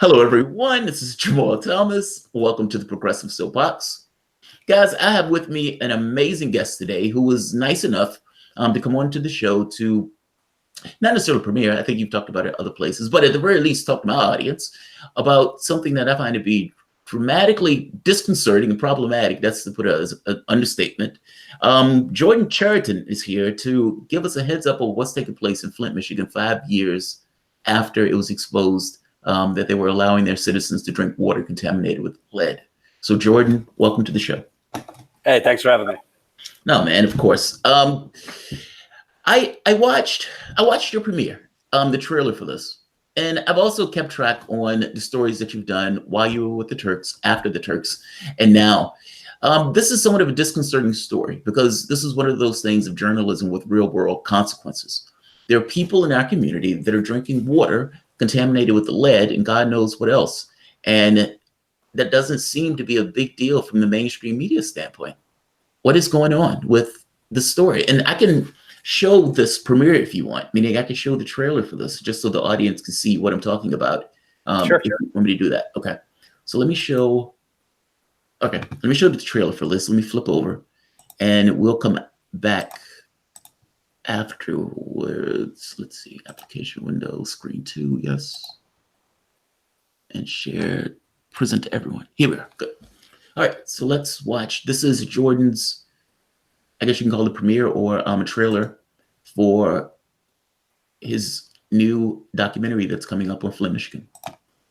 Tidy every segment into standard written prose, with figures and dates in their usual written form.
Hello, everyone. This is Jamarl Thomas. Welcome to the Progressive Soapbox. Guys, I have with me an amazing guest today who was nice enough to come on to the show to not necessarily premiere. I think you've talked about it other places, but at the very least, talk to my audience about something that I find to be dramatically disconcerting and problematic. That's to put it as an understatement. Jordan Chariton is here to give us a heads up of what's taking place in Flint, Michigan, 5 years after it was exposed that they were allowing their citizens to drink water contaminated with lead. So, Jordan, welcome to the show. Hey, thanks for having me. No, man, of course. I watched your premiere, the trailer for this, and I've also kept track on the stories that you've done while you were with the Turks, after the Turks, and now. This is somewhat of a disconcerting story because this is one of those things of journalism with real world consequences. There are people in our community that are drinking water contaminated with the lead and God knows what else. And that doesn't seem to be a big deal from the mainstream media standpoint. What is going on with the story? And I can show this premiere if you want, meaning I can show the trailer for this just so the audience can see what I'm talking about. Sure. If you want me to do that. Okay. So let me show the trailer for this. Let me flip over and we'll come back afterwards. Let's see, application window, screen 2, yes. And share, present to everyone. Here we are, good. All right, so let's watch. This is Jordan's, I guess you can call it premiere or a trailer for his new documentary that's coming up on Flint, Michigan.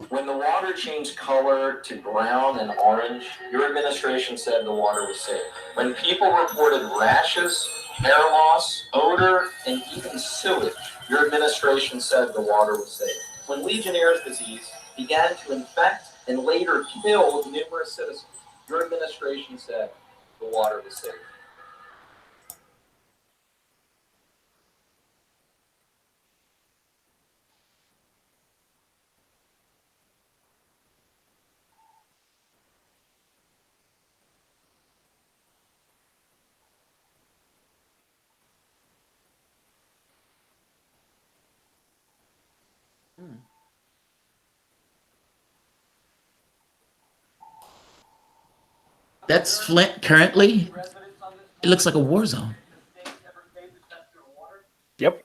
When the water changed color to brown and orange, your administration said the water was safe. When people reported rashes, hair loss, odor, and even sewage, your administration said the water was safe. When Legionnaire's disease began to infect and later kill numerous citizens, your administration said the water was safe. That's Flint currently. It looks like a war zone. Yep.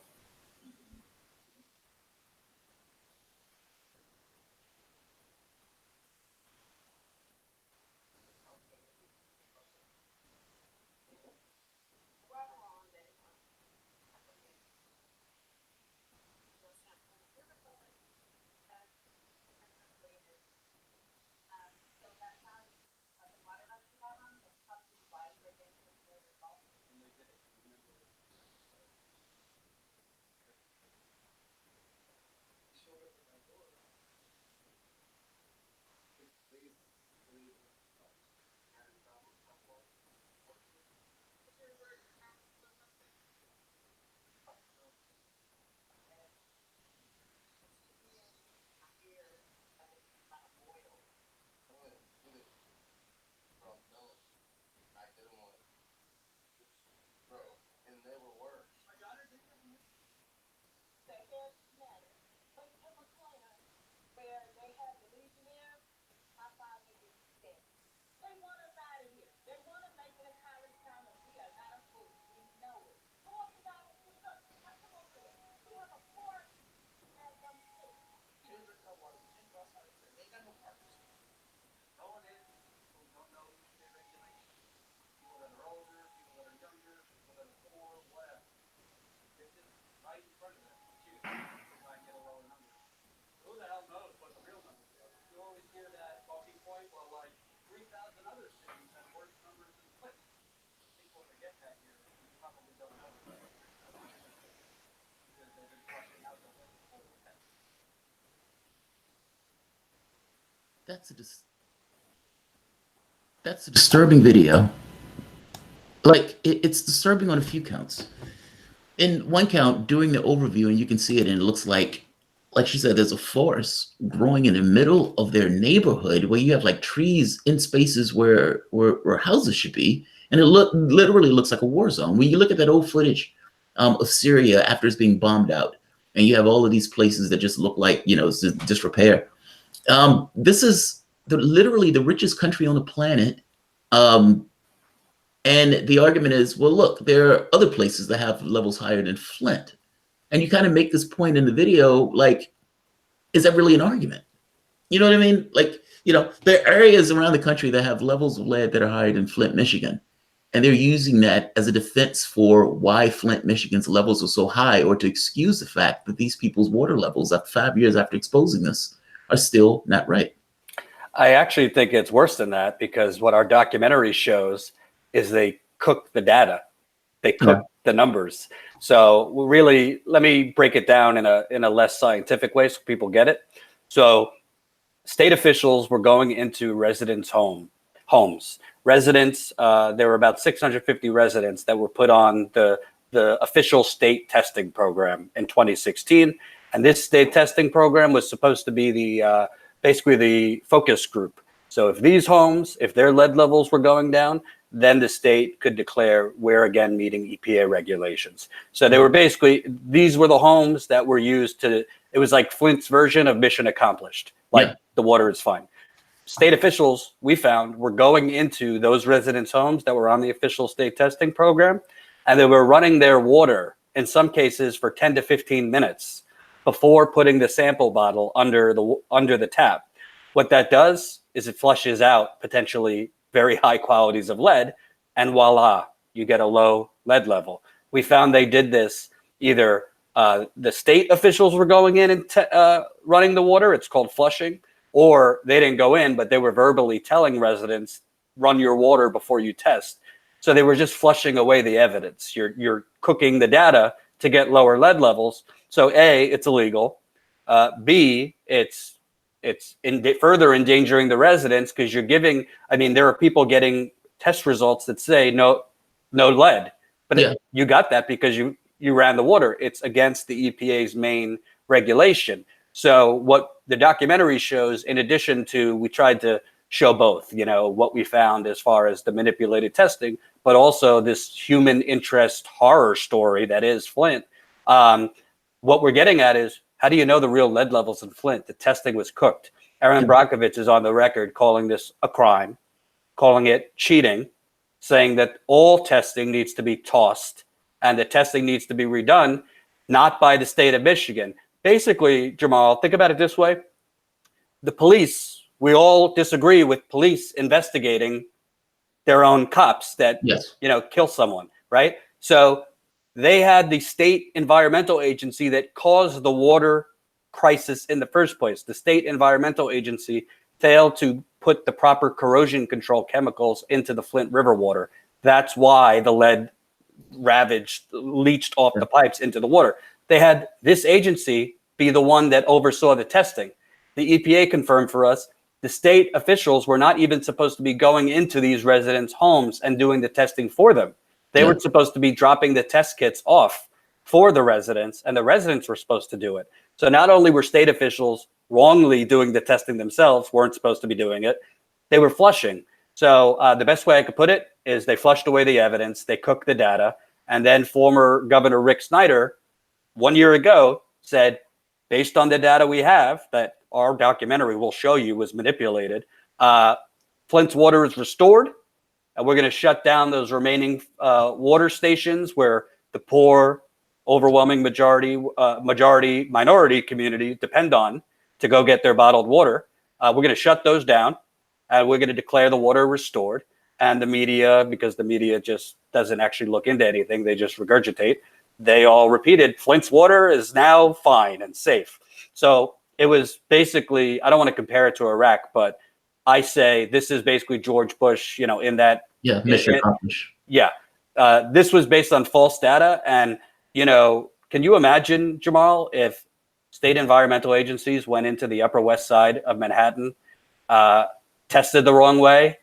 That's a disturbing video. Like, it's disturbing on a few counts. In one count, doing the overview, and you can see it, and it looks like she said, there's a forest growing in the middle of their neighborhood where you have like trees in spaces where houses should be, and it literally looks like a war zone. When you look at that old footage of Syria after it's being bombed out, and you have all of these places that just look like, it's disrepair. This is literally the richest country on the planet. And the argument is, well, look, there are other places that have levels higher than Flint. And you kind of make this point in the video, like, is that really an argument? You know what I mean? Like, there are areas around the country that have levels of lead that are higher than Flint, Michigan. And they're using that as a defense for why Flint, Michigan's levels are so high, or to excuse the fact that these people's water levels, after 5 years after exposing this, are still not right. I actually think it's worse than that, because what our documentary shows is they cook the data. They cook the numbers. So really, let me break it down in a less scientific way so people get it. So state officials were going into residents' homes. Residents, there were about 650 residents that were put on the official state testing program in 2016. And this state testing program was supposed to be the basically the focus group. So if these homes, if their lead levels were going down, then the state could declare we're again meeting EPA regulations. So they were basically, these were the homes that were used to, it was like Flint's version of mission accomplished. Like the water is fine. State officials, we found, were going into those residents' homes that were on the official state testing program, and they were running their water, in some cases, for 10 to 15 minutes before putting the sample bottle under the tap. What that does is it flushes out potentially very high qualities of lead, and voila, you get a low lead level. We found they did this either the state officials were going in and running the water, it's called flushing, or they didn't go in, but they were verbally telling residents, run your water before you test. So they were just flushing away the evidence. You're cooking the data to get lower lead levels. So A, it's illegal. B, it's further endangering the residents, because you're giving, I mean, there are people getting test results that say no lead, but you got that because you ran the water. It's against the EPA's main regulation. So what the documentary shows, in addition to, we tried to show both, what we found as far as the manipulated testing, but also this human interest horror story that is Flint. What we're getting at is, how do you know the real lead levels in Flint? The testing was cooked. Aaron Brockovich is on the record calling this a crime, calling it cheating, saying that all testing needs to be tossed and the testing needs to be redone, not by the state of Michigan. Basically, Jamarl, think about it this way. The police, we all disagree with police investigating their own cops that, kill someone, right? So they had the state environmental agency that caused the water crisis in the first place. The state environmental agency failed to put the proper corrosion control chemicals into the Flint River water. That's why the lead leached off the pipes into the water. They had this agency be the one that oversaw the testing. The EPA confirmed for us the state officials were not even supposed to be going into these residents' homes and doing the testing for them. They were supposed to be dropping the test kits off for the residents, and the residents were supposed to do it. So not only were state officials wrongly doing the testing themselves, weren't supposed to be doing it, they were flushing. So the best way I could put it is they flushed away the evidence, they cooked the data, and then former Governor Rick Snyder, 1 year ago, said, based on the data we have, that our documentary will show you was manipulated, Flint's water is restored, and we're going to shut down those remaining water stations where the poor, overwhelming minority community depend on to go get their bottled water. We're going to shut those down, and we're going to declare the water restored. And the media, because the media just doesn't actually look into anything, they just regurgitate, they all repeated, Flint's water is now fine and safe. So it was basically, I don't want to compare it to Iraq, but I say this is basically George Bush, in that. Yeah, mission accomplished. Yeah. This was based on false data. And, can you imagine, Jamarl, if state environmental agencies went into the Upper West Side of Manhattan, tested the wrong way,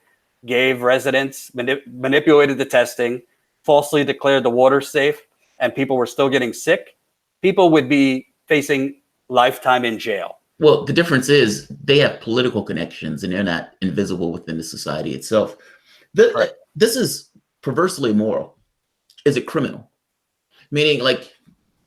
gave residents, manipulated the testing, falsely declared the water safe, and people were still getting sick? People would be facing lifetime in jail. Well, the difference is they have political connections and they're not invisible within the society itself. This is perversely immoral. Is it criminal? Meaning,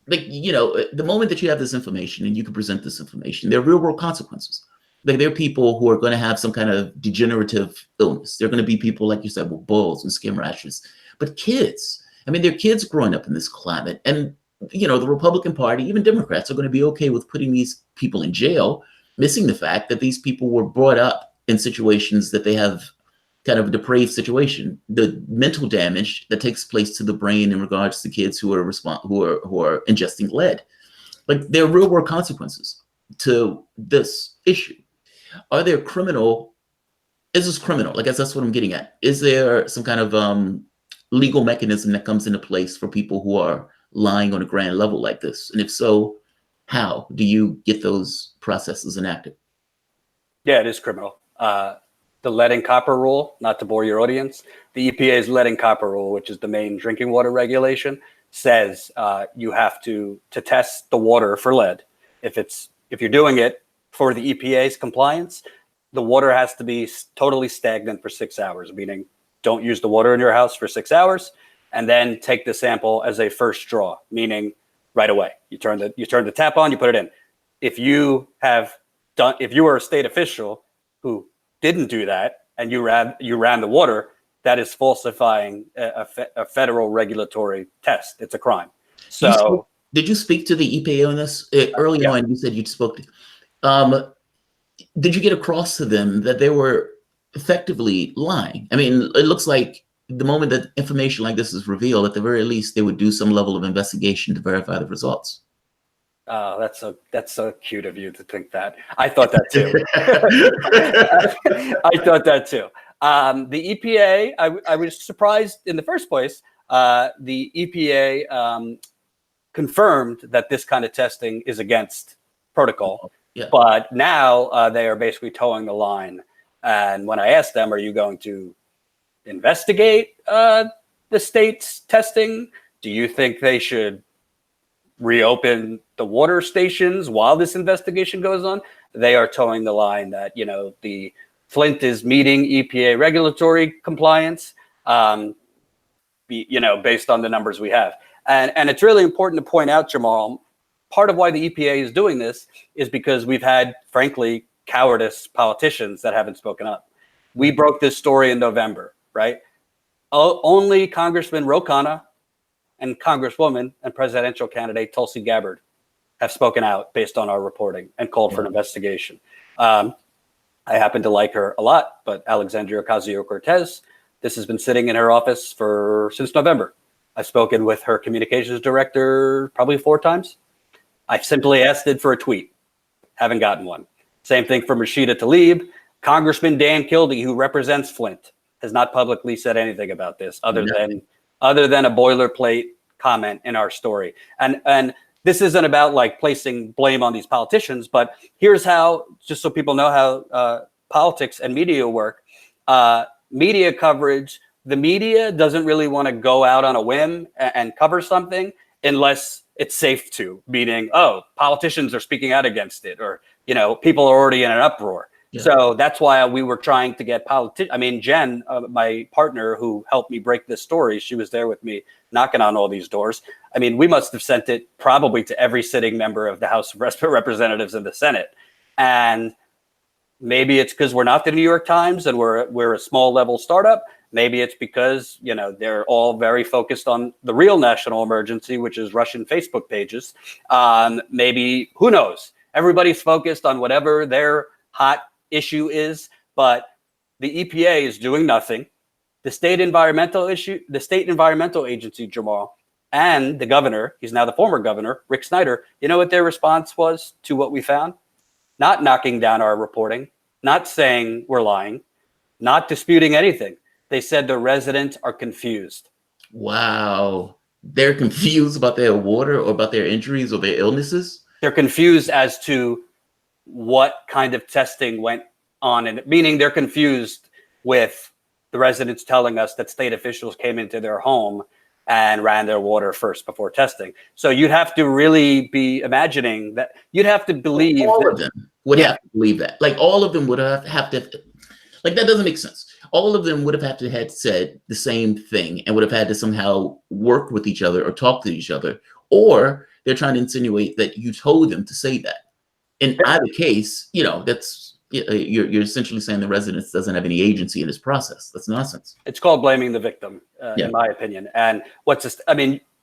the moment that you have this information and you can present this information, there are real world consequences. Like there are people who are going to have some kind of degenerative illness. There are going to be people, like you said, with boils and skin rashes. But kids, I mean, they're kids growing up in this climate. And, you know, the Republican Party, even Democrats, are going to be okay with putting these people in jail, missing the fact that these people were brought up in situations that they have kind of a depraved situation. The mental damage that takes place to the brain in regards to kids who are ingesting lead. Like there are real world consequences to this issue. Are there is this criminal? I guess that's what I'm getting at. Is there some kind of legal mechanism that comes into place for people who are lying on a grand level like this? And if so, how do you get those processes enacted? Yeah, it is criminal. The lead and copper rule, not to bore your audience, the EPA's lead and copper rule, which is the main drinking water regulation, says you have to test the water for lead. If you're doing it for the EPA's compliance, the water has to be totally stagnant for 6 hours, meaning don't use the water in your house for 6 hours, and then take the sample as a first draw, meaning right away. You turn the tap on, you put it in. If you were a state official who didn't do that and you ran the water, that is falsifying a federal regulatory test. It's a crime. So did you speak to the EPA on this early on? You said you spoke to. Did you get across to them that they were effectively lying? I mean, it looks like the moment that information like this is revealed, at the very least, they would do some level of investigation to verify the results. Oh, that's so cute of you to think that. I thought that too. I thought that too. The EPA, I was surprised in the first place. The EPA confirmed that this kind of testing is against protocol. Yeah. But now they are basically towing the line. And when I asked them, are you going to investigate the state's testing? Do you think they should reopen the water stations while this investigation goes on? They are towing the line that, you know, the Flint is meeting EPA regulatory compliance, you know, based on the numbers we have. And it's really important to point out, Jamarl, part of why the EPA is doing this is because we've had, frankly, cowardice politicians that haven't spoken up. We broke this story in November, right? Only Congressman Ro Khanna and Congresswoman and presidential candidate Tulsi Gabbard have spoken out based on our reporting and called for an investigation. I happen to like her a lot, but Alexandria Ocasio-Cortez, this has been sitting in her office since November. I've spoken with her communications director probably 4 times. I simply asked it for a tweet. Haven't gotten one. Same thing for Rashida Tlaib. Congressman Dan Kildee, who represents Flint, has not publicly said anything about this other than a boilerplate comment in our story. And this isn't about like placing blame on these politicians, but here's how, just so people know how politics and media work. Media coverage, the media doesn't really want to go out on a whim and cover something unless it's safe to, meaning, oh, politicians are speaking out against it, or, you know, people are already in an uproar. Yeah. So that's why we were trying to get Jen, my partner who helped me break this story, she was there with me knocking on all these doors. I mean, we must have sent it probably to every sitting member of the House of Representatives and the Senate. And maybe it's because we're not the New York Times and we're a small level startup. Maybe it's because, you know, they're all very focused on the real national emergency, which is Russian Facebook pages. Maybe, who knows? Everybody's focused on whatever their hot issue is, but the EPA is doing nothing. The state environmental agency, Jamarl, and the governor, he's now the former governor, Rick Snyder, you know what their response was to what we found? Not knocking down our reporting, not saying we're lying, not disputing anything. They said the residents are confused. Wow. They're confused about their water or about their injuries or their illnesses? They're confused as to what kind of testing went on, and meaning they're confused with the residents telling us that state officials came into their home and ran their water first before testing. So you'd have to really be imagining that. You'd have to believe all of them would have to believe that. Like all of them would have to, like that doesn't make sense. All of them would have had said the same thing and would have had to somehow work with each other or talk to each other, or they're trying to insinuate that you told them to say that. In either case, you know, that's You're essentially saying the residents doesn't have any agency in this process. That's nonsense. It's called blaming the victim, in my opinion. And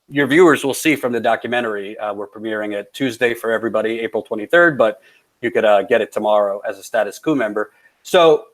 your viewers will see from the documentary, we're premiering it Tuesday for everybody, April 23rd, but you could get it tomorrow as a status quo member. So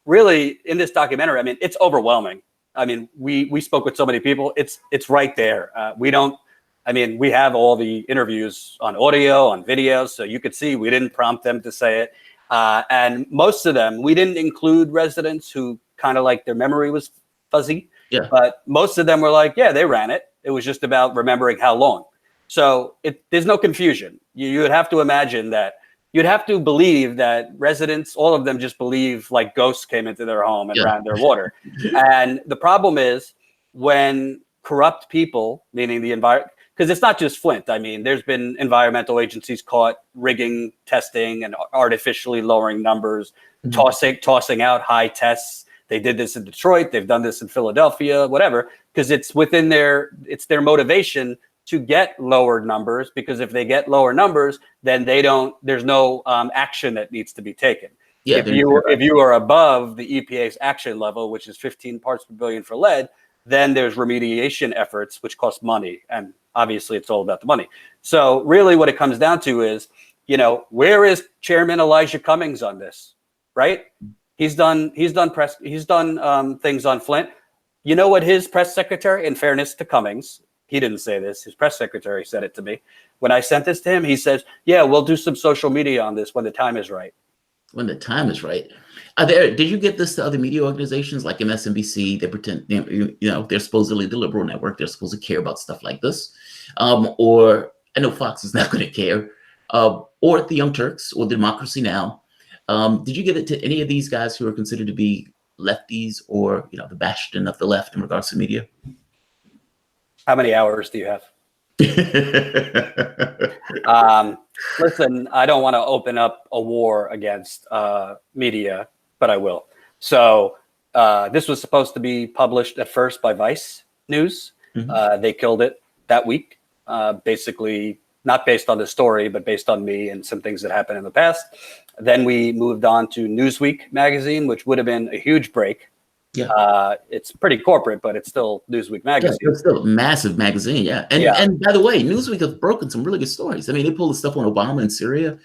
really, in this documentary, I mean, it's overwhelming. I mean, we spoke with so many people. It's right there. We have all the interviews on audio, on video, so you could see we didn't prompt them to say it. And most of them, we didn't include residents who kind of like their memory was fuzzy. Yeah. But most of them were like, yeah, they ran it. It was just about remembering how long. So there's no confusion. You would have to imagine that. You'd have to believe that residents, all of them just believe like ghosts came into their home and ran their water. And the problem is when corrupt people, meaning the environment, because it's not just Flint. I mean, there's been environmental agencies caught rigging testing and artificially lowering numbers, tossing out high tests. They did this in Detroit. They've done this in Philadelphia, whatever, because it's within their motivation to get lower numbers, because if they get lower numbers, then there's no action that needs to be taken. Yeah, if you are above the EPA's action level, which is 15 parts per billion for lead, then there's remediation efforts, which cost money. And obviously it's all about the money. So really what it comes down to is, where is Chairman Elijah Cummings on this, right? He's done things on Flint. You know what his press secretary, in fairness to Cummings, he didn't say this, his press secretary said it to me. When I sent this to him, he says, yeah, we'll do some social media on this when the time is right. When the time is right. Did you get this to other media organizations like MSNBC? They pretend, they're supposedly the liberal network. They're supposed to care about stuff like this. Or I know Fox is not going to care. Or the Young Turks or Democracy Now! Did you give it to any of these guys who are considered to be lefties or, the bastion of the left in regards to media? How many hours do you have? Listen, I don't want to open up a war against media, but I will. So this was supposed to be published at first by Vice News. They killed it that week, basically not based on the story, but based on me and some things that happened in the past. Then we moved on to Newsweek magazine, which would have been a huge break. Yeah, it's pretty corporate, but it's still Newsweek magazine. Yeah, it's still a massive magazine, yeah. And by the way, Newsweek has broken some really good stories. I mean, they pulled the stuff on Obama and Syria.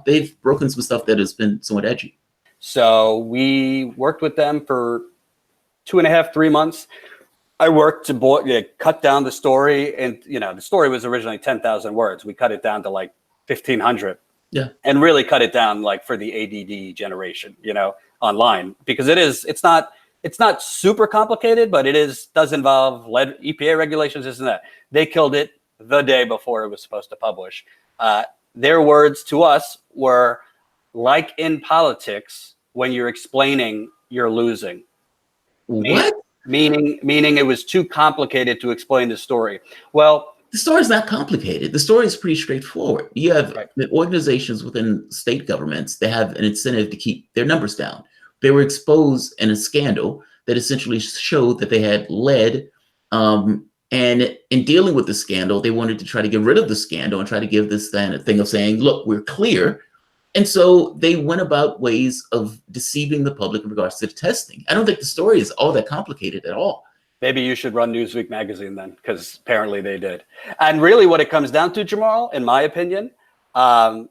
They've broken some stuff that has been somewhat edgy. So we worked with them for 2.5, 3 months. I worked to cut down the story, and the story was originally 10,000 words. We cut it down to like 1,500. Yeah, and really cut it down like for the ADD generation, online, because it's not super complicated, but does involve lead, EPA regulations, this and that. They killed it the day before it was supposed to publish. Their words to us were, like in politics, when you're explaining, you're losing. What? Meaning it was too complicated to explain the story. Well, the story is not complicated. The story is pretty straightforward. You have the organizations within state governments. They have an incentive to keep their numbers down. They were exposed in a scandal that essentially showed that they had lead. And in dealing with the scandal, they wanted to try to get rid of the scandal and try to give this thing of saying, look, we're clear. And so they went about ways of deceiving the public in regards to the testing. I don't think the story is all that complicated at all. Maybe you should run Newsweek magazine then, because apparently they did. And really what it comes down to, Jamarl, in my opinion, a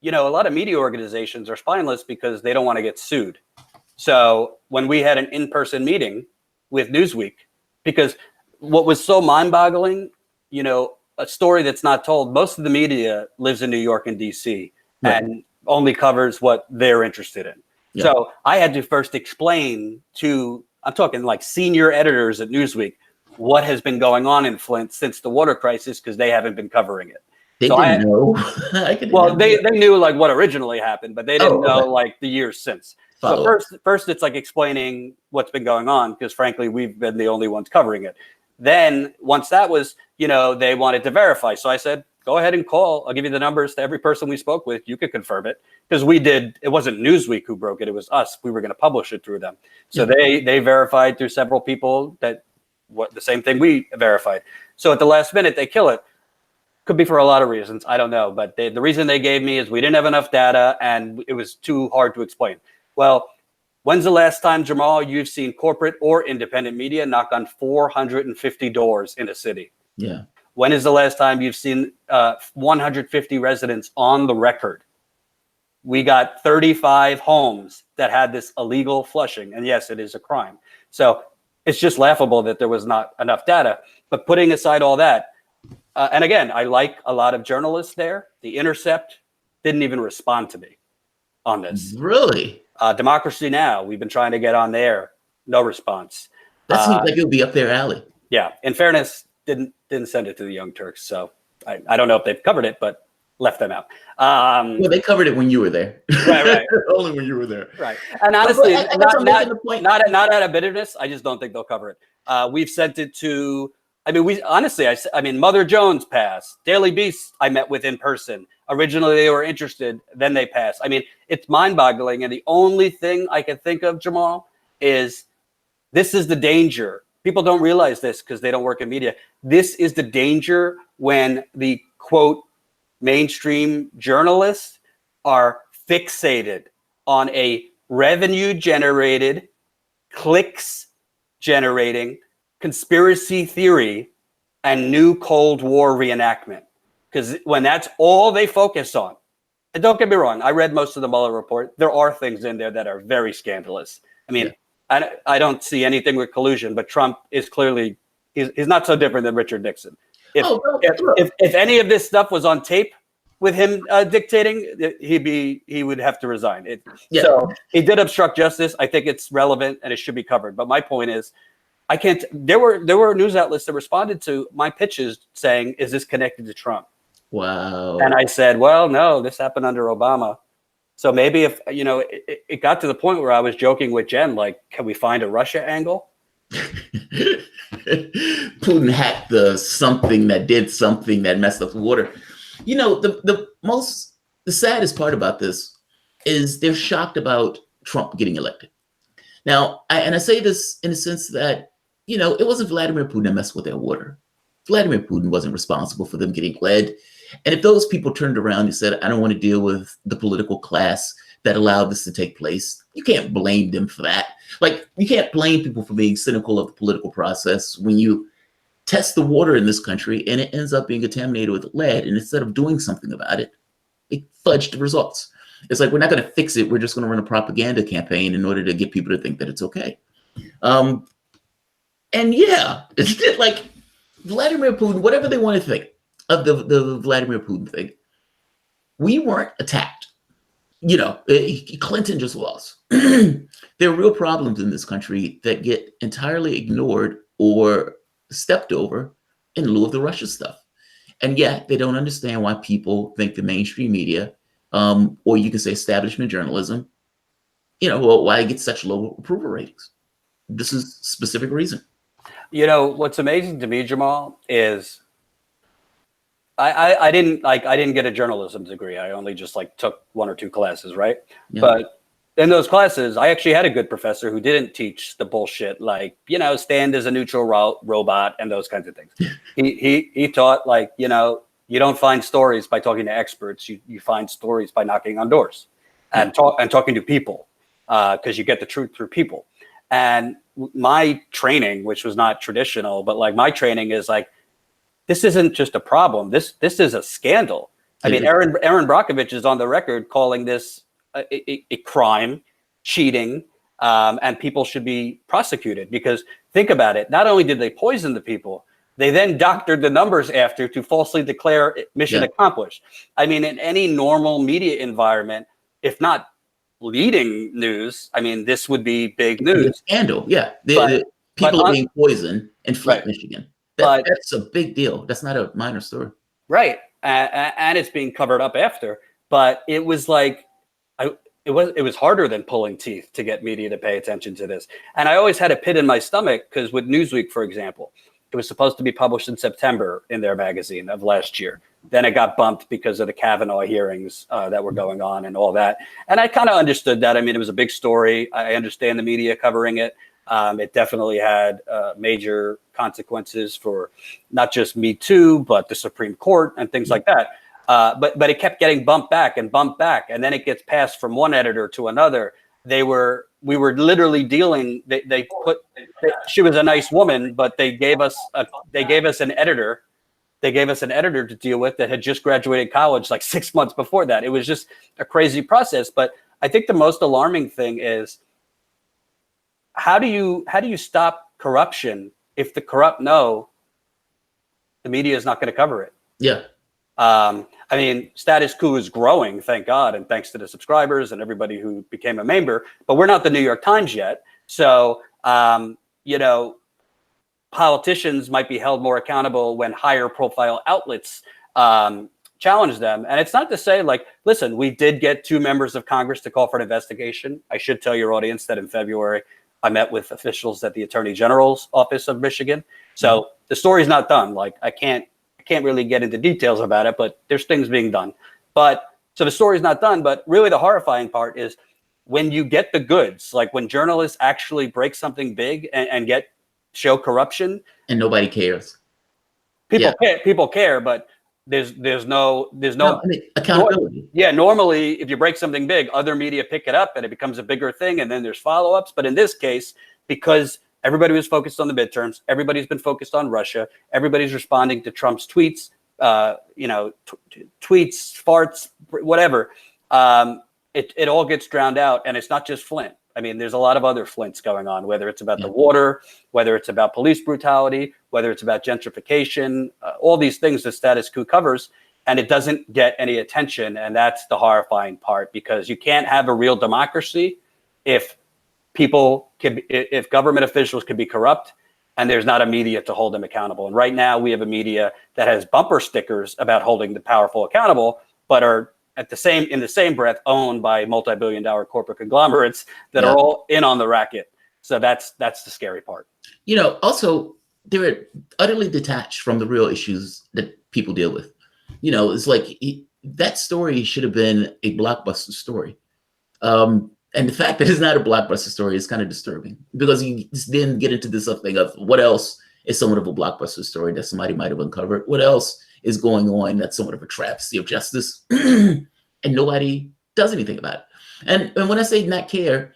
lot of media organizations are spineless because they don't want to get sued. So when we had an in-person meeting with Newsweek, because what was so mind-boggling, a story that's not told, most of the media lives in New York and DC and only covers what they're interested in. Yeah. So I had to first explain to, I'm talking like senior editors at Newsweek, what has been going on in Flint since the water crisis, because they haven't been covering it. They didn't know. They knew like what originally happened, but they didn't know like the years since. So first it's like explaining what's been going on, because frankly, we've been the only ones covering it. Then once that was, they wanted to verify. So I said, go ahead and call. I'll give you the numbers to every person we spoke with. You could confirm it, because it wasn't Newsweek who broke it. It was us. We were going to publish it through them. So they verified through several people that the same thing we verified. So at the last minute, they kill it. Could be for a lot of reasons. I don't know. But the reason they gave me is we didn't have enough data and it was too hard to explain. Well, when's the last time, Jamarl, you've seen corporate or independent media knock on 450 doors in a city? Yeah. When is the last time you've seen 150 residents on the record? We got 35 homes that had this illegal flushing. And yes, it is a crime. So it's just laughable that there was not enough data. But putting aside all that, and again, I like a lot of journalists there. The Intercept didn't even respond to me on this. Really? Democracy Now! We've been trying to get on there. No response. That seems like it would be up their alley. Yeah. In fairness, didn't send it to the Young Turks. So I don't know if they've covered it, but left them out. Well, they covered it when you were there. Right. Only when you were there. Right. And honestly, not not out of bitterness. I just don't think they'll cover it. We've sent it to, Mother Jones passed. Daily Beast I met with in person. Originally they were interested, then they passed. I mean, it's mind-boggling. And the only thing I can think of, Jamarl, is this is the danger. People don't realize this because they don't work in media. This is the danger when the, quote, mainstream journalists are fixated on a revenue-generated, clicks-generating conspiracy theory and new Cold War reenactment. Because when that's all they focus on, and don't get me wrong, I read most of the Mueller report. There are things in there that are very scandalous. I mean, I don't see anything with collusion, but Trump is clearly, he's not so different than Richard Nixon. If any of this stuff was on tape with him dictating, he would have to resign. So he did obstruct justice. I think it's relevant and it should be covered. But my point is, I can't. There were news outlets that responded to my pitches saying, "Is this connected to Trump?" Wow. And I said, "Well, no. This happened under Obama." So maybe if it got to the point where I was joking with Jen, like, can we find a Russia angle? Putin hacked the something that did something that messed up the water. You know, the saddest part about this is they're shocked about Trump getting elected. Now, I say this in a sense that, it wasn't Vladimir Putin that messed with their water. Vladimir Putin wasn't responsible for them getting led. And if those people turned around and said, I don't want to deal with the political class that allowed this to take place, you can't blame them for that. Like, you can't blame people for being cynical of the political process when you test the water in this country and it ends up being contaminated with lead. And instead of doing something about it, it fudged the results. It's like, we're not going to fix it. We're just going to run a propaganda campaign in order to get people to think that it's okay. And yeah, it's like Vladimir Putin, whatever they want to think of the Vladimir Putin thing, we weren't attacked. Clinton just lost. There are real problems in this country that get entirely ignored or stepped over in lieu of the Russia stuff. And yet they don't understand why people think the mainstream media, or you can say establishment journalism, why it gets such low approval ratings. This is a specific reason. What's amazing to me, Jamarl, is I didn't get a journalism degree. I only just took one or two classes, right? Yeah. But in those classes, I actually had a good professor who didn't teach the bullshit stand as a neutral robot and those kinds of things. He taught you don't find stories by talking to experts. You find stories by knocking on doors and talking to people because you get the truth through people. And my training, which was not traditional, but my training is this isn't just a problem. This is a scandal. I mean, Aaron Brockovich is on the record calling this a crime, cheating, and people should be prosecuted because think about it. Not only did they poison the people, they then doctored the numbers after to falsely declare mission accomplished. I mean, in any normal media environment, if not leading news, this would be big news. Scandal, yeah. The people are being poisoned in Flint, Michigan. That's a big deal. That's not a minor story. Right. And it's being covered up after. But it was it was harder than pulling teeth to get media to pay attention to this. And I always had a pit in my stomach because with Newsweek, for example, it was supposed to be published in September in their magazine of last year. Then it got bumped because of the Kavanaugh hearings that were going on and all that. And I kind of understood that. It was a big story. I understand the media covering it. It definitely had major consequences for not just Me Too, but the Supreme Court and things like that. But it kept getting bumped back, and then it gets passed from one editor to another. We were literally dealing. She was a nice woman, but they gave us an editor. They gave us an editor to deal with that had just graduated college like 6 months before that. It was just a crazy process. But I think the most alarming thing is, how do you stop corruption if the corrupt know the media is not going to cover it? Yeah. I mean, status quo is growing, thank God, and thanks to the subscribers and everybody who became a member. But we're not the New York Times yet, so politicians might be held more accountable when higher profile outlets challenge them. And it's not to say, like, listen, we did get 2 members of Congress to call for an investigation. I should tell your audience that in February, I met with officials at the Attorney General's office of Michigan. So the story's not done. Like, I can't really get into details about it, but there's things being done. But so the story's not done, but really the horrifying part is when you get the goods, like when journalists actually break something big and show corruption. And nobody cares. People care, but there's no accountability. Normally, if you break something big, other media pick it up and it becomes a bigger thing, and then there's follow-ups. But in this case, because everybody was focused on the midterms, everybody's been focused on Russia, everybody's responding to Trump's tweets, tweets, farts, whatever. It all gets drowned out, and it's not just Flint. I mean, there's a lot of other Flints going on, whether it's about the water, whether it's about police brutality, whether it's about gentrification, all these things the status quo covers, and it doesn't get any attention. And that's the horrifying part, because you can't have a real democracy if government officials can be corrupt and there's not a media to hold them accountable. And right now we have a media that has bumper stickers about holding the powerful accountable, but are in the same breath owned by multi-billion-dollar corporate conglomerates that are all in on the racket. So that's the scary part. Also, they're utterly detached from the real issues that people deal with. It's like that story should have been a blockbuster story. And the fact that it's not a blockbuster story is kind of disturbing, because you then get into this thing of what else is somewhat of a blockbuster story that somebody might have uncovered. What else is going on that's somewhat of a travesty of justice, and nobody does anything about it. And when I say not care,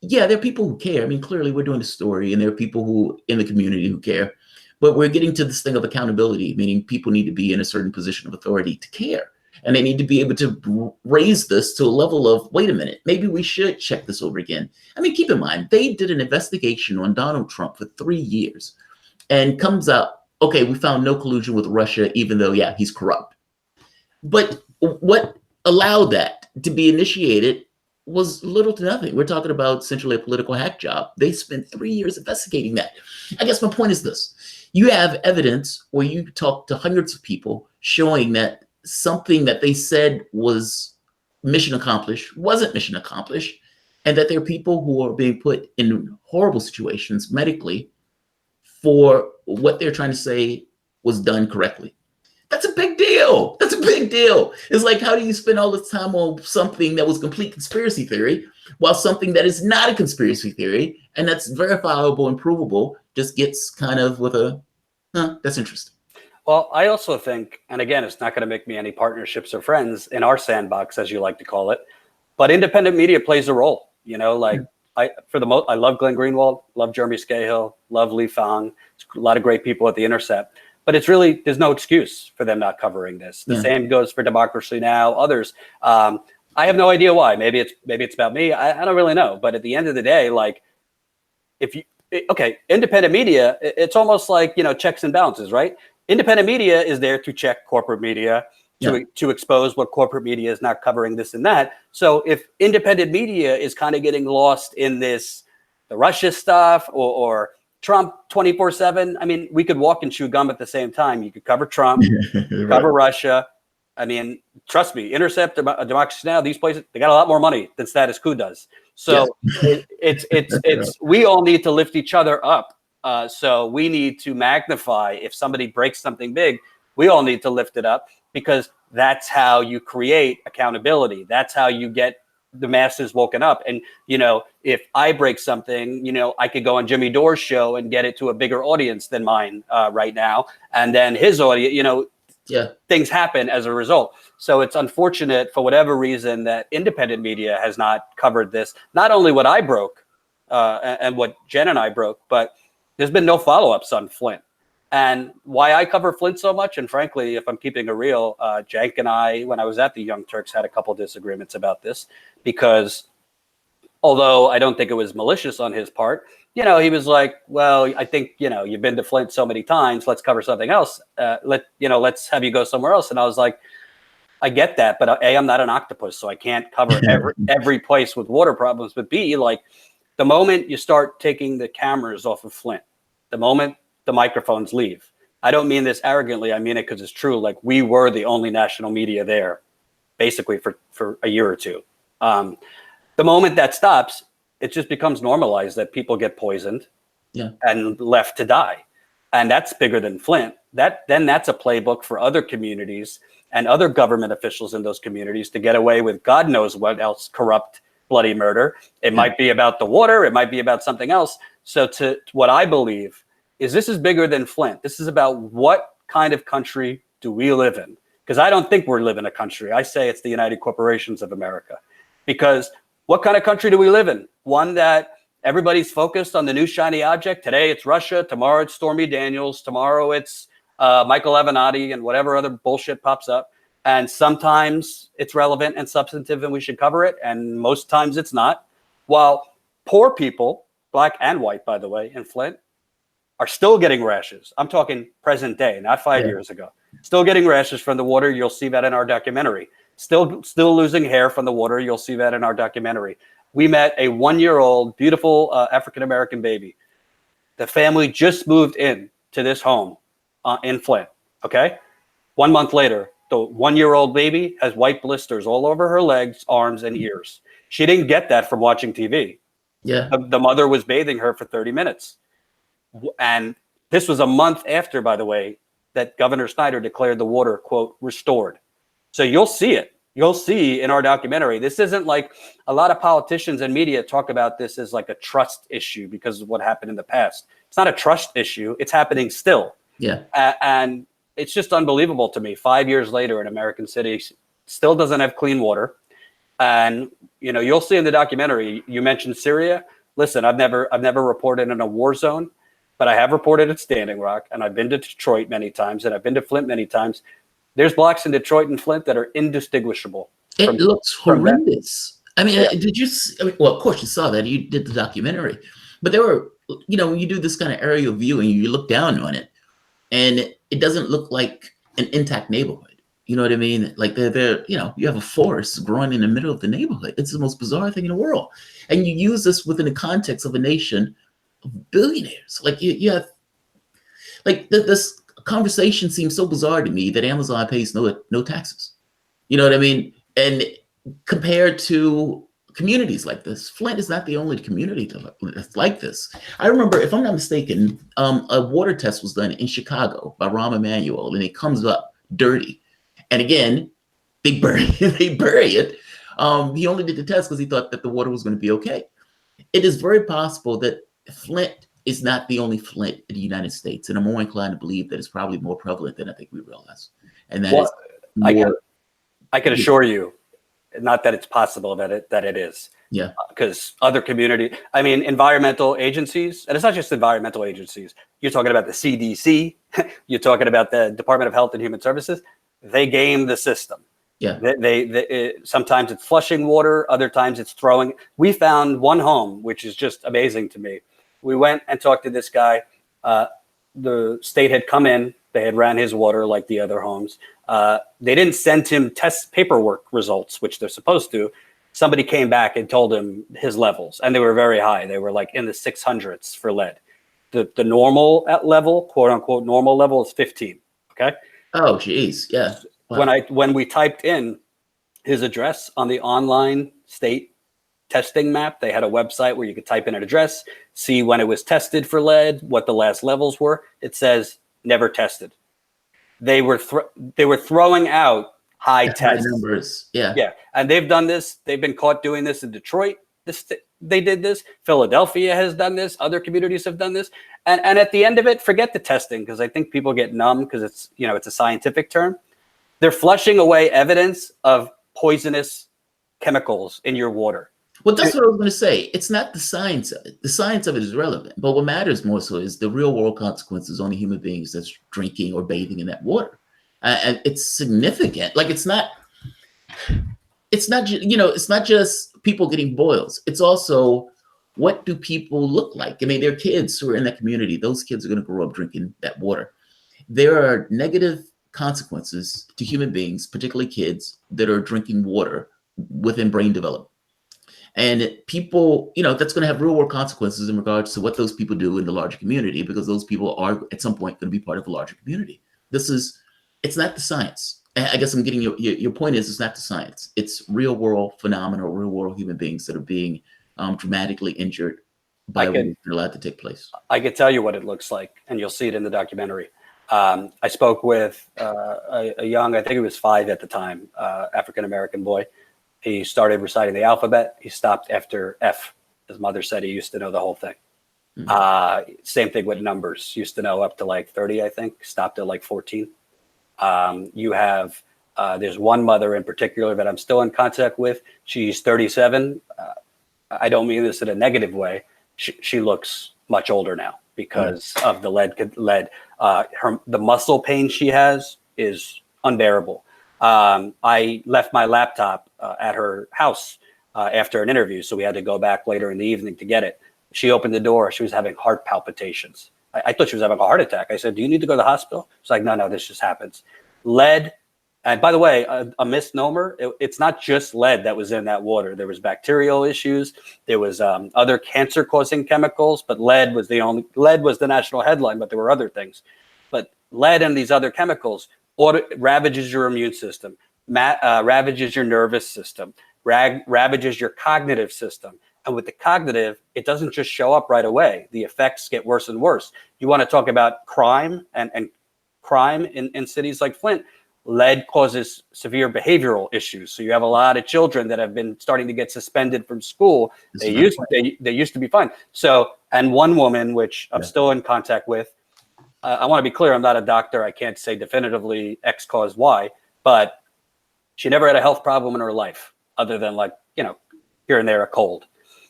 there are people who care. I mean, clearly we're doing a story, and there are people who in the community who care, but we're getting to this thing of accountability, meaning people need to be in a certain position of authority to care. And they need to be able to raise this to a level of, wait a minute, maybe we should check this over again. I mean, keep in mind, they did an investigation on Donald Trump for 3 years, and comes out, okay, we found no collusion with Russia, even though, he's corrupt. But what allowed that to be initiated was little to nothing. We're talking about essentially a political hack job. They spent 3 years investigating that. I guess my point is this. You have evidence where you talk to hundreds of people showing that something that they said was mission accomplished wasn't mission accomplished, and that there are people who are being put in horrible situations medically for what they're trying to say was done correctly. That's a big deal. That's a big deal. It's like, how do you spend all this time on something that was complete conspiracy theory, while something that is not a conspiracy theory and that's verifiable and provable just gets kind of with a, that's interesting. Well, I also think, and again, it's not going to make me any partnerships or friends in our sandbox, as you like to call it, but independent media plays a role. I love Glenn Greenwald, love Jeremy Scahill, love Lee Fang, a lot of great people at The Intercept. But it's really, there's no excuse for them not covering this. The same goes for Democracy Now!, others. I have no idea why. Maybe it's about me. I don't really know. But at the end of the day, like, independent media, it's almost like, checks and balances, right? Independent media is there to check corporate media, to expose what corporate media is not covering, this and that. So if independent media is kind of getting lost in the Russia stuff or Trump 24/7, I mean, we could walk and chew gum at the same time. You could cover Trump, cover Russia. I mean, trust me, Intercept, Democracy Now!, these places, they got a lot more money than status quo does. So it's we all need to lift each other up. So we need to magnify if somebody breaks something big. We all need to lift it up, because that's how you create accountability. That's how you get the masses woken up. And, if I break something, I could go on Jimmy Dore's show and get it to a bigger audience than mine right now. And then his audience, things happen as a result. So it's unfortunate for whatever reason that independent media has not covered this, not only what I broke and what Jen and I broke, but there's been no follow-ups on Flint. And why I cover Flint so much, and frankly, if I'm keeping it real, Jank and I, when I was at the Young Turks, had a couple disagreements about this, because although I don't think it was malicious on his part, he was like, well, I think, you've been to Flint so many times, let's cover something else. Let's have you go somewhere else. And I was like, I get that, but A, I'm not an octopus, so I can't cover every place with water problems. But B, like, the moment you start taking the cameras off of Flint, the moment the microphones leave, I don't mean this arrogantly, I mean it because it's true. Like, we were the only national media there, basically for a year or two. The moment that stops, it just becomes normalized that people get poisoned and left to die. And that's bigger than Flint. That's a playbook for other communities and other government officials in those communities to get away with God knows what else, corrupt, bloody murder. It might be about the water. It might be about something else. So to what I believe is, this is bigger than Flint. This is about what kind of country do we live in? Because I don't think we're living in a country. I say it's the United Corporations of America. Because what kind of country do we live in? One that everybody's focused on the new shiny object. Today it's Russia. Tomorrow it's Stormy Daniels. Tomorrow it's Michael Avenatti and whatever other bullshit pops up. And sometimes it's relevant and substantive and we should cover it. And most times it's not. While poor people, black and white, by the way, in Flint, are still getting rashes. I'm talking present day, not 5 years ago. Still getting rashes from the water. You'll see that in our documentary. Still losing hair from the water. You'll see that in our documentary. We met a 1-year-old, beautiful African-American baby. The family just moved in to this home in Flint, okay? 1 month later, the 1-year-old baby has white blisters all over her legs, arms, and ears. She didn't get that from watching TV. Yeah. The mother was bathing her for 30 minutes. And this was a month after, by the way, that Governor Snyder declared the water, quote, restored. So you'll see it. You'll see in our documentary. This isn't like a lot of politicians and media talk about this as like a trust issue because of what happened in the past. It's not a trust issue. It's happening still. Yeah. And it's just unbelievable to me. 5 years later, an American city still doesn't have clean water. And, you'll see in the documentary, you mentioned Syria. Listen, I've never reported in a war zone, but I have reported at Standing Rock, and I've been to Detroit many times, and I've been to Flint many times. There's blocks in Detroit and Flint that are indistinguishable. It looks horrendous. I mean, did you? Well, of course you saw that. You did the documentary, but there were, when you do this kind of aerial viewing, you look down on it, and it doesn't look like an intact neighborhood. You know what I mean? Like they're you have a forest growing in the middle of the neighborhood. It's the most bizarre thing in the world, and you use this within the context of a nation of billionaires. Like you have, like this conversation seems so bizarre to me that Amazon pays no taxes. You know what I mean? And compared to communities like this, Flint is not the only community that's like this. I remember, if I'm not mistaken, a water test was done in Chicago by Rahm Emanuel, and it comes up dirty. And again, they bury it. He only did the test because he thought that the water was going to be okay. It is very possible that Flint is not the only Flint in the United States, and I'm more inclined to believe that it's probably more prevalent than I think we realize. And that is more, I can assure you, not that it's possible that it is. Yeah. Because other environmental agencies, and it's not just environmental agencies. You're talking about the CDC. You're talking about the Department of Health and Human Services. They game the system. Yeah. Sometimes it's flushing water. Other times it's throwing. We found one home, which is just amazing to me. We went and talked to this guy. The state had come in. They had ran his water like the other homes. They didn't send him test paperwork results, which they're supposed to. Somebody came back and told him his levels, and they were very high. They were like in the 600s for lead. The normal level, quote unquote, normal level is 15. Okay. Oh, geez. Yeah. Wow. When we typed in his address on the online state testing map, they had a website where you could type in an address, see when it was tested for lead, what the last levels were. It says never tested. They were throwing out high High tests. numbers. Yeah. Yeah, and they've done this. They've been caught doing this in Detroit. They did this. Philadelphia has done this. Other communities have done this. And at the end of it, forget the testing, because I think people get numb because it's, you know, it's a scientific term. They're flushing away evidence of poisonous chemicals in your water. Well, that's what I was going to say. It's not the science of it. The science of it is relevant, but what matters more so is the real world consequences on the human beings that's drinking or bathing in that water, and it's significant. Like it's not you know, it's not just people getting boils. It's also, what do people look like? I mean, there are kids who are in that community. Those kids are going to grow up drinking that water. There are negative consequences to human beings, particularly kids, that are drinking water within brain development. And people, you know, that's going to have real world consequences in regards to what those people do in the larger community, because those people are at some point going to be part of a larger community. It's not the science. I guess I'm getting your point is, it's not the science. It's real world phenomena, real world human beings that are being dramatically injured by what is allowed to take place. I could tell you what it looks like, and you'll see it in the documentary. I spoke with a young, I think he was 5 at the time, African-American boy. He started reciting the alphabet. He stopped after F. His mother said he used to know the whole thing. Mm-hmm. Same thing with numbers. Used to know up to like 30, I think. Stopped at like 14. You have, there's one mother in particular that I'm still in contact with. She's 37. I don't mean this in a negative way. She looks much older now because of the lead. The muscle pain she has is unbearable. I left my laptop at her house after an interview, so we had to go back later in the evening to get it. She opened the door. She was having heart palpitations. I thought she was having a heart attack. I said, "Do you need to go to the hospital?" She's like, "No, this just happens." Lead, and by the way, a misnomer. It's not just lead that was in that water. There was bacterial issues. There was other cancer-causing chemicals, but lead was the national headline. But there were other things. But lead and these other chemicals ravages your immune system, ravages your nervous system, ravages your cognitive system. And with the cognitive, it doesn't just show up right away. The effects get worse and worse. You want to talk about crime and crime in cities like Flint. Lead causes severe behavioral issues. So you have a lot of children that have been starting to get suspended from school. They used to be fine. So, and one woman, which I'm still in contact with, I want to be clear, I'm not a doctor. I can't say definitively X caused Y, but she never had a health problem in her life other than, like, you know, here and there a cold.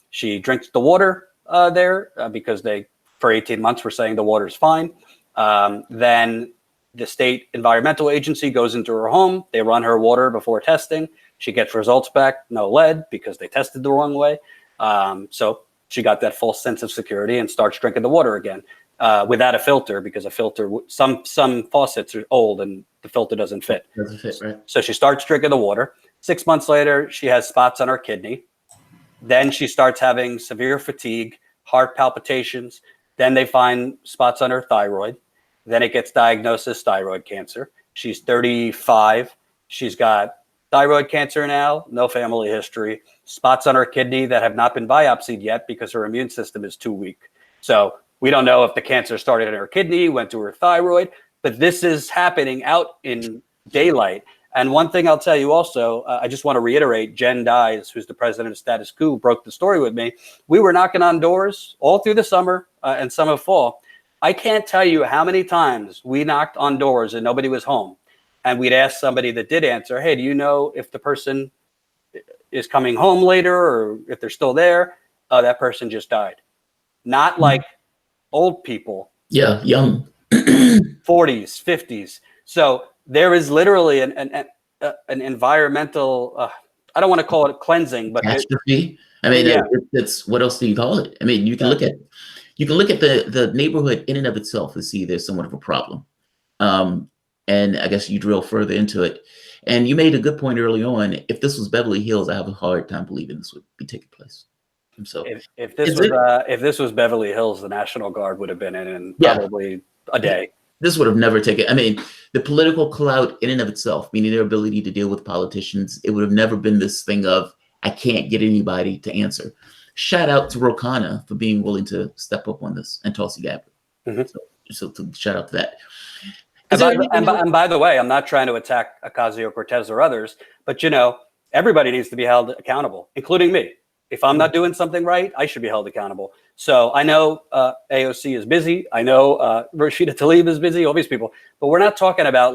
She drinks the water there because for 18 months, were saying the water's fine. Then the state environmental agency goes into her home. They run her water before testing. She gets results back, no lead, because they tested the wrong way. So she got that false sense of security and starts drinking the water again. Without a filter, because a filter, some faucets are old and the filter doesn't fit. Doesn't fit, right? So she starts drinking the water. 6 months later, she has spots on her kidney. Then she starts having severe fatigue, heart palpitations. Then they find spots on her thyroid. Then it gets diagnosed as thyroid cancer. She's 35. She's got thyroid cancer now, no family history, spots on her kidney that have not been biopsied yet because her immune system is too weak. So we don't know if the cancer started in her kidney, went to her thyroid, but this is happening out in daylight. And one thing I'll tell you also, I just want to reiterate, Jen Dyes, who's the president of Status Quo, broke the story with me. We were knocking on doors all through the summer and some of fall. I can't tell you how many times we knocked on doors and nobody was home. And we'd ask somebody that did answer, "Hey, do you know if the person is coming home later or if they're still there?" Oh, that person just died. Not like old people. Yeah, young. 40s, 50s. So there is literally an environmental, I don't want to call it cleansing, but catastrophe. I mean, it's what else do you call it? I mean, you can look at the neighborhood in and of itself to see there's somewhat of a problem. And I guess you drill further into it. And you made a good point early on. If this was Beverly Hills, I have a hard time believing this would be taking place. So if this was Beverly Hills, the National Guard would have been in probably a day. This would have never taken. I mean, the political clout in and of itself, meaning their ability to deal with politicians, it would have never been this thing of, I can't get anybody to answer. Shout out to Ro Khanna for being willing to step up on this, and Tulsi Gabbard. Mm-hmm. So shout out to that. Is there anything else? And by the way, I'm not trying to attack Ocasio-Cortez or others, but everybody needs to be held accountable, including me. If I'm not doing something right, I should be held accountable. So I know AOC is busy. I know Rashida Tlaib is busy, all these people, but we're not talking about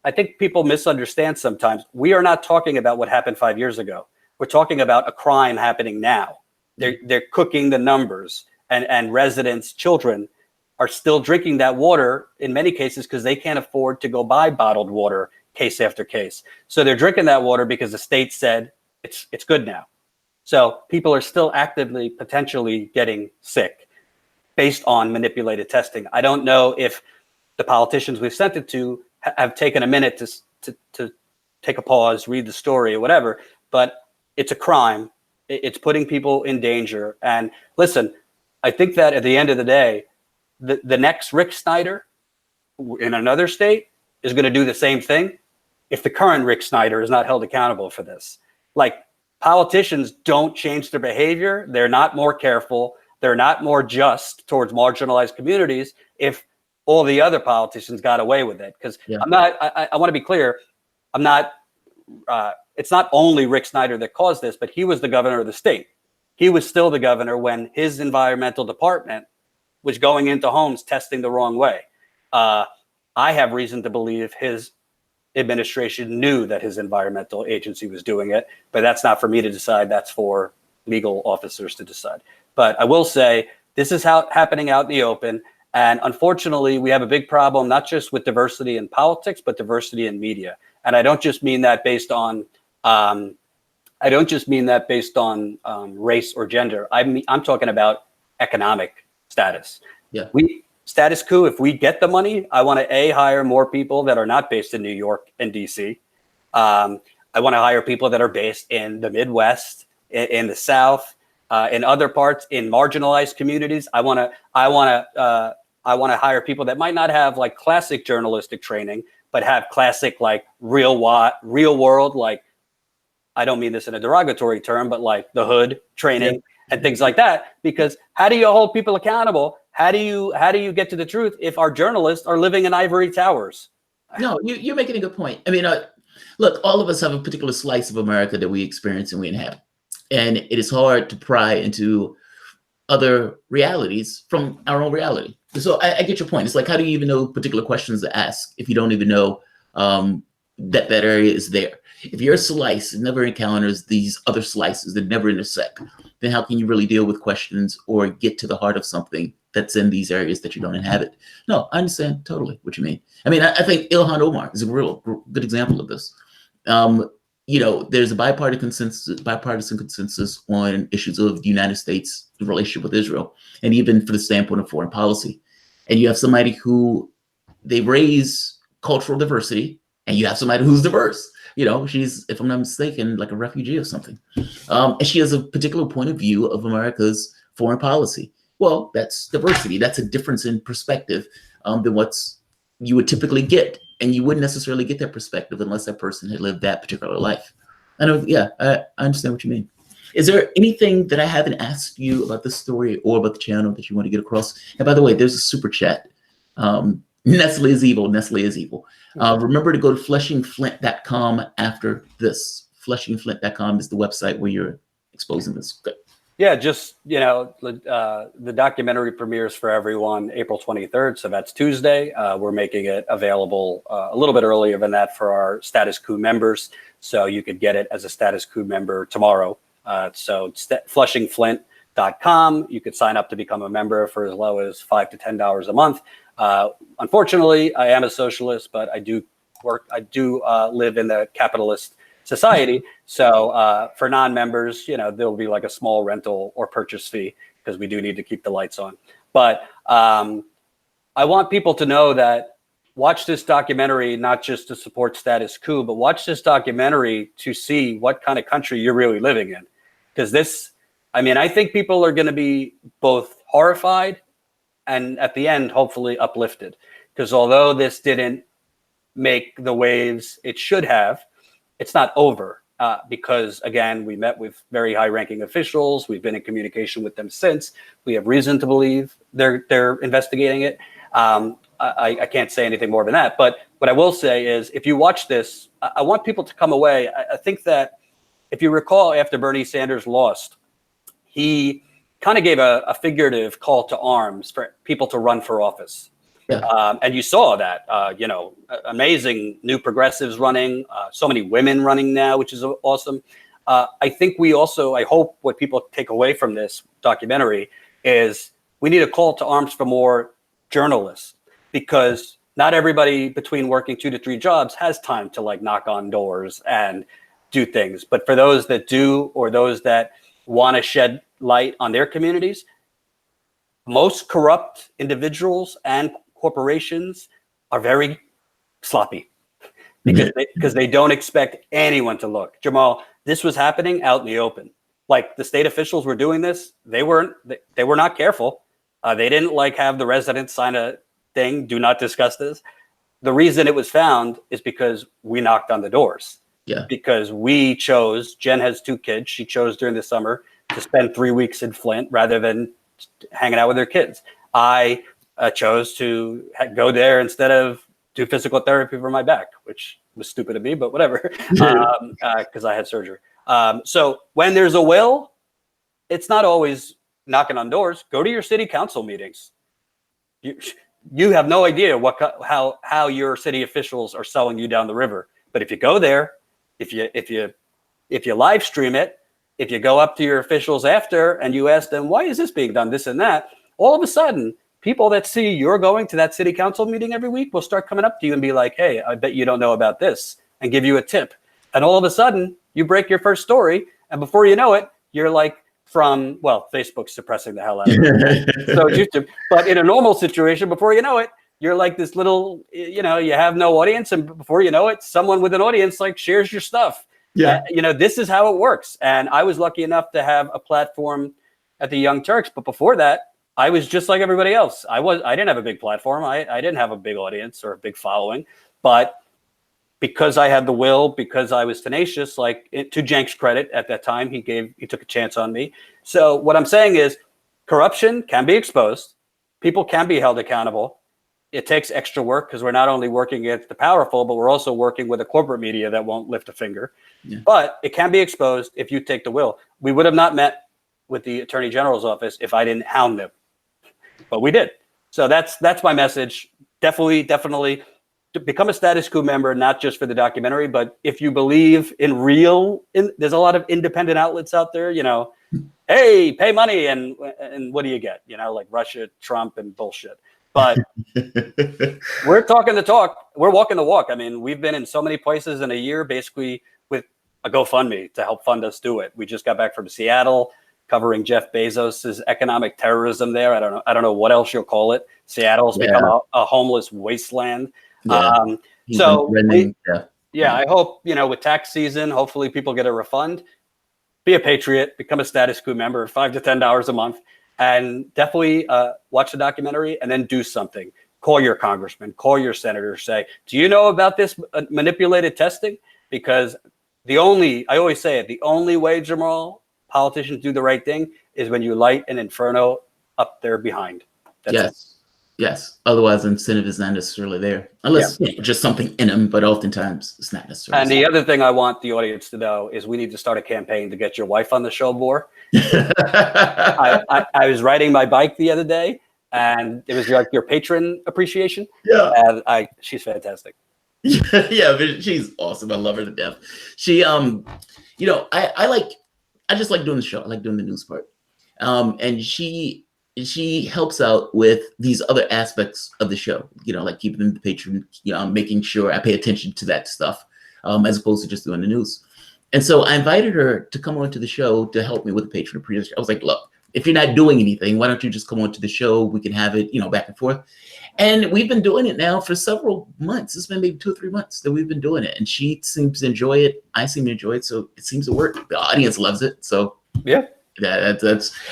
I think people misunderstand sometimes. We are not talking about what happened 5 years ago. We're talking about a crime happening now. They're cooking the numbers, and residents, children, are still drinking that water in many cases because they can't afford to go buy bottled water case after case. So they're drinking that water because the state said it's good now. So people are still actively potentially getting sick based on manipulated testing. I don't know if the politicians we've sent it to have taken a minute to take a pause, read the story or whatever, but it's a crime. It's putting people in danger. And listen, I think that at the end of the day, the next Rick Snyder in another state is going to do the same thing if the current Rick Snyder is not held accountable for this. Politicians don't change their behavior. They're not more careful. They're not more just towards marginalized communities if all the other politicians got away with it. Because I want to be clear, it's not only Rick Snyder that caused this, but he was the governor of the state. He was still the governor when his environmental department was going into homes testing the wrong way. I have reason to believe his administration knew that his environmental agency was doing it, but that's not for me to decide. That's for legal officers to decide. But I will say this is happening out in the open. And unfortunately, we have a big problem, not just with diversity in politics, but diversity in media. And I don't just mean that based on race or gender. I'm talking about economic status. Yeah. Status quo, if we get the money, I want to hire more people that are not based in New York and DC. I want to hire people that are based in the Midwest, in the South, in other parts, in marginalized communities. I want to hire people that might not have classic journalistic training, but have classic real world, I don't mean this in a derogatory term, but the hood training and things like that. Because how do you hold people accountable? How do you get to the truth if our journalists are living in ivory towers? No, you're making a good point. I mean, look, all of us have a particular slice of America that we experience and we inhabit. And it is hard to pry into other realities from our own reality. So I get your point. It's how do you even know particular questions to ask if you don't even know that area is there? If your slice never encounters these other slices that never intersect, then how can you really deal with questions or get to the heart of something that's in these areas that you don't inhabit? No, I understand totally what you mean. I mean, I think Ilhan Omar is a real good example of this. There's a bipartisan consensus on issues of the United States relationship with Israel, and even for the standpoint of foreign policy. And you have somebody who they raise cultural diversity, and you have somebody who's diverse. She's, if I'm not mistaken, a refugee or something. And she has a particular point of view of America's foreign policy. Well, that's diversity. That's a difference in perspective than what's you would typically get. And you wouldn't necessarily get that perspective unless that person had lived that particular life. I know, I understand what you mean. Is there anything that I haven't asked you about this story or about the channel that you want to get across? And by the way, there's a super chat. Nestle is evil. Nestle is evil. Remember to go to fleshingflint.com after this. Fleshingflint.com is the website where you're exposing this. Good. Yeah, just, the documentary premieres for everyone April 23rd. So that's Tuesday. We're making it available a little bit earlier than that for our Status Quo members. So you could get it as a Status Quo member tomorrow. So fleshingflint.com. You could sign up to become a member for as low as $5 to $10 a month. Unfortunately, I am a socialist, but I do live in the capitalist society. So for non-members, there'll be a small rental or purchase fee because we do need to keep the lights on. But I want people to know that watch this documentary, not just to support status quo, but watch this documentary to see what kind of country you're really living in. Because I think people are going to be both horrified and at the end, hopefully uplifted. Because although this didn't make the waves it should have, it's not over because, again, we met with very high-ranking officials. We've been in communication with them since. We have reason to believe they're investigating it. I can't say anything more than that. But what I will say is, if you watch this, I want people to come away. I think that if you recall, after Bernie Sanders lost, he kind of gave a figurative call to arms for people to run for office. Yeah. And you saw that, amazing new progressives running, so many women running now, which is awesome. I think I hope what people take away from this documentary is we need a call to arms for more journalists, because not everybody between working 2 to 3 jobs has time to like knock on doors and do things. But for those that do, or those that want to shed light on their communities, most corrupt individuals and corporations are very sloppy because they don't expect anyone to look. Jamarl, this was happening out in the open. Like, the state officials were doing this. They were not careful. They didn't like have the residents sign a thing, do not discuss this. The reason it was found is because we knocked on the doors. Yeah. Because we chose, Jen has 2 kids. She chose during the summer to spend 3 weeks in Flint rather than hanging out with her kids. I chose to go there instead of do physical therapy for my back, which was stupid of me, but whatever, because I had surgery. So when there's a will, it's not always knocking on doors. Go to your city council meetings. You have no idea how your city officials are selling you down the river. But if you go there, if you live stream it, if you go up to your officials after and you ask them, why is this being done, this and that, all of a sudden, people that see you're going to that city council meeting every week will start coming up to you and be like, hey, I bet you don't know about this, and give you a tip. And all of a sudden, you break your first story, and before you know it, you're like Facebook's suppressing the hell out of it. So YouTube. But in a normal situation, before you know it, you're like this little, you have no audience, and before you know it, someone with an audience like shares your stuff. Yeah. This is how it works. And I was lucky enough to have a platform at the Young Turks, but before that, I was just like everybody else. I didn't have a big platform. I didn't have a big audience or a big following, but because I had the will, because I was tenacious, to Jenk's credit at that time, he took a chance on me. So what I'm saying is, corruption can be exposed. People can be held accountable. It takes extra work because we're not only working against the powerful, but we're also working with a corporate media that won't lift a finger. Yeah. But it can be exposed if you take the will. We would have not met with the Attorney General's office if I didn't hound them. But we did. So that's my message. Definitely to become a status quo member, not just for the documentary, but if you believe in there's a lot of independent outlets out there, hey, pay money and what do you get? Like Russia, Trump, and bullshit. But we're talking the talk. We're walking the walk. I mean, we've been in so many places in a year, basically with a GoFundMe to help fund us do it. We just got back from Seattle, covering Jeff Bezos's economic terrorism there. I don't know what else you'll call it. Seattle's become a homeless wasteland. Yeah. I hope, with tax season, hopefully people get a refund. Be a patriot, become a status quo member, $5 to $10 a month, and definitely watch the documentary and then do something. Call your congressman, call your senator, say, do you know about this manipulated testing? Because I always say it, the only way, Jamarl, politicians do the right thing is when you light an inferno up there behind. Yes. Otherwise, incentive is not necessarily there, unless just something in them. But oftentimes, it's not necessarily. And the other thing I want the audience to know is we need to start a campaign to get your wife on the show more. I was riding my bike the other day, and it was like your patron appreciation. Yeah, and she's fantastic. Yeah, but she's awesome. I love her to death. She, I just like doing the show. I like doing the news part. And she helps out with these other aspects of the show, like keeping the patron, making sure I pay attention to that stuff, as opposed to just doing the news. And so I invited her to come onto the show to help me with the patron appreciation. I was like, look, if you're not doing anything, why don't you just come onto the show? We can have it, back and forth. And we've been doing it now for several months. It's been maybe 2 or 3 months that we've been doing it. And she seems to enjoy it. I seem to enjoy it. So it seems to work. The audience loves it. So yeah.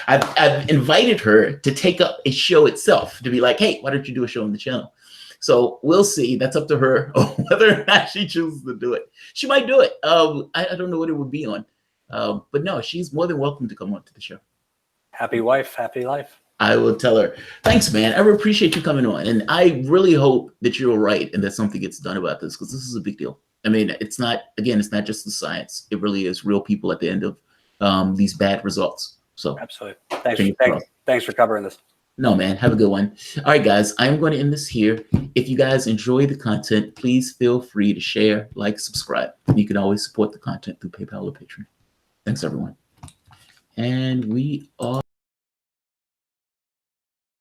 I've invited her to take up a show itself, to be like, hey, why don't you do a show on the channel? So we'll see. That's up to her whether or not she chooses to do it. She might do it. I don't know what it would be on. But no, she's more than welcome to come on to the show. Happy wife, happy life. I will tell her. Thanks, man. I really appreciate you coming on. And I really hope that you're right and that something gets done about this, because this is a big deal. I mean, it's not just the science. It really is real people at the end of these bad results. So absolutely. Thanks for covering this. No, man. Have a good one. All right, guys. I'm going to end this here. If you guys enjoy the content, please feel free to share, like, subscribe. You can always support the content through PayPal or Patreon. Thanks, everyone. And we are